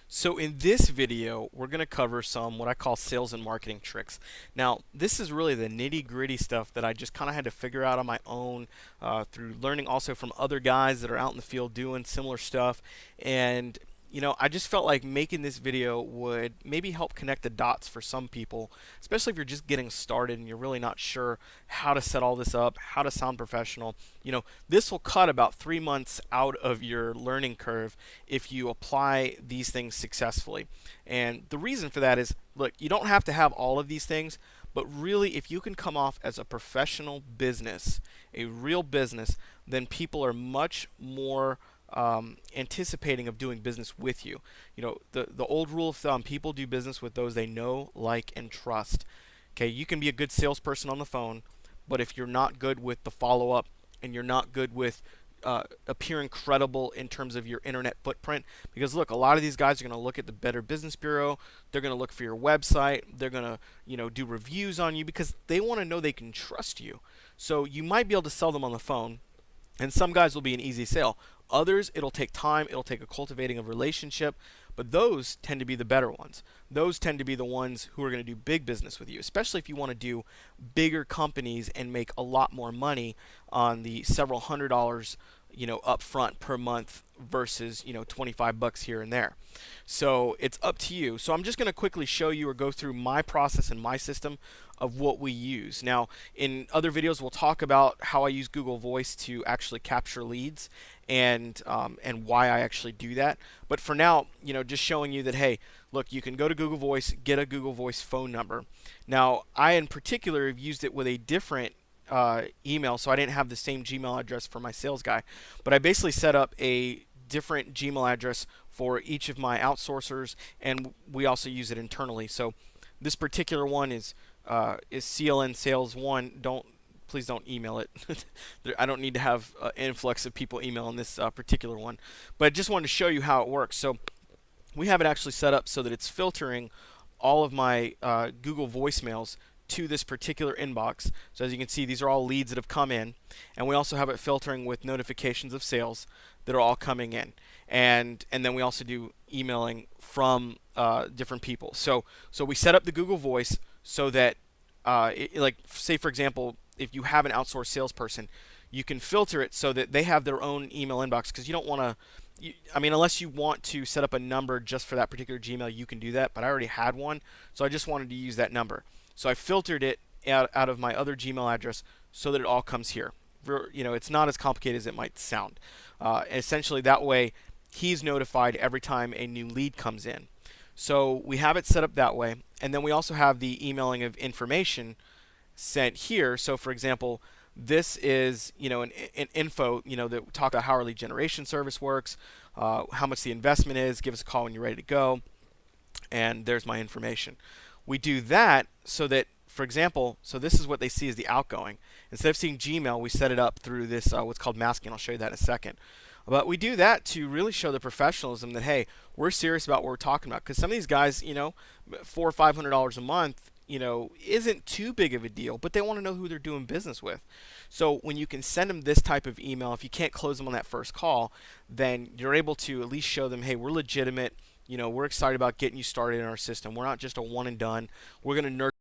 So in this video, we're going to cover some what I call sales and marketing tricks. Now, this is really the nitty-gritty stuff that I just kind of had to figure out on my own through learning also from other guys that are out in the field doing similar stuff. And I just felt like making this video would maybe help connect the dots for some people, especially if you're just getting started and you're really not sure how to set all this up, how to sound professional. This will cut about 3 months out of your learning curve if you apply these things successfully. And the reason for that is, look, you don't have to have all of these things, but really, if you can come off as a professional business, a real business, then people are much more anticipating of doing business with you. The old rule of thumb: people do business with those they know, like, and trust. Okay, you can be a good salesperson on the phone, but if you're not good with the follow-up and you're not good with appearing credible in terms of your internet footprint, because look, a lot of these guys are going to look at the Better Business Bureau, they're going to look for your website, they're going to do reviews on you because they want to know they can trust you. So you might be able to sell them on the phone, and some guys will be an easy sale. Others, it'll take time, it'll take a cultivating of relationship, but those tend to be the better ones. Those tend to be the ones who are going to do big business with you, especially if you want to do bigger companies and make a lot more money on the several $100s, up front per month versus, $25 here and there. So it's up to you. So I'm just going to quickly show you or go through my process and my system of what we use. Now, in other videos, we'll talk about how I use Google Voice to actually capture leads and why I actually do that. But for now, just showing you that, hey, look, you can go to Google Voice, get a Google Voice phone number. Now, I in particular have used it with a different email, so I didn't have the same Gmail address for my sales guy, but I basically set up a different Gmail address for each of my outsourcers, and we also use it internally. So this particular one is CLN Sales 1. Please don't email it. I don't need to have an influx of people emailing this particular one, but I just wanted to show you how it works. So we have it actually set up so that it's filtering all of my Google voicemails to this particular inbox. So as you can see, these are all leads that have come in, and we also have it filtering with notifications of sales that are all coming in, and then we also do emailing from different people. So we set up the Google Voice so that like, say for example, if you have an outsourced salesperson, you can filter it so that they have their own email inbox, because you don't want to, unless you want to set up a number just for that particular Gmail, you can do that, but I already had one, so I just wanted to use that number. So I filtered it out of my other Gmail address so that it all comes here. It's not as complicated as it might sound. Essentially, that way, he's notified every time a new lead comes in. So we have it set up that way, and then we also have the emailing of information sent here. So for example, this is an info that talk about how our lead generation service works, how much the investment is. Give us a call when you're ready to go, and there's my information. We do that so that, for example, so this is what they see as the outgoing. Instead of seeing Gmail, we set it up through this what's called masking. I'll show you that in a second. But we do that to really show the professionalism that, hey, we're serious about what we're talking about. Because some of these guys, $400 or $500 a month, isn't too big of a deal, but they want to know who they're doing business with. So when you can send them this type of email, if you can't close them on that first call, then you're able to at least show them, hey, we're legitimate. We're excited about getting you started in our system. We're not just a one and done. We're going to nurture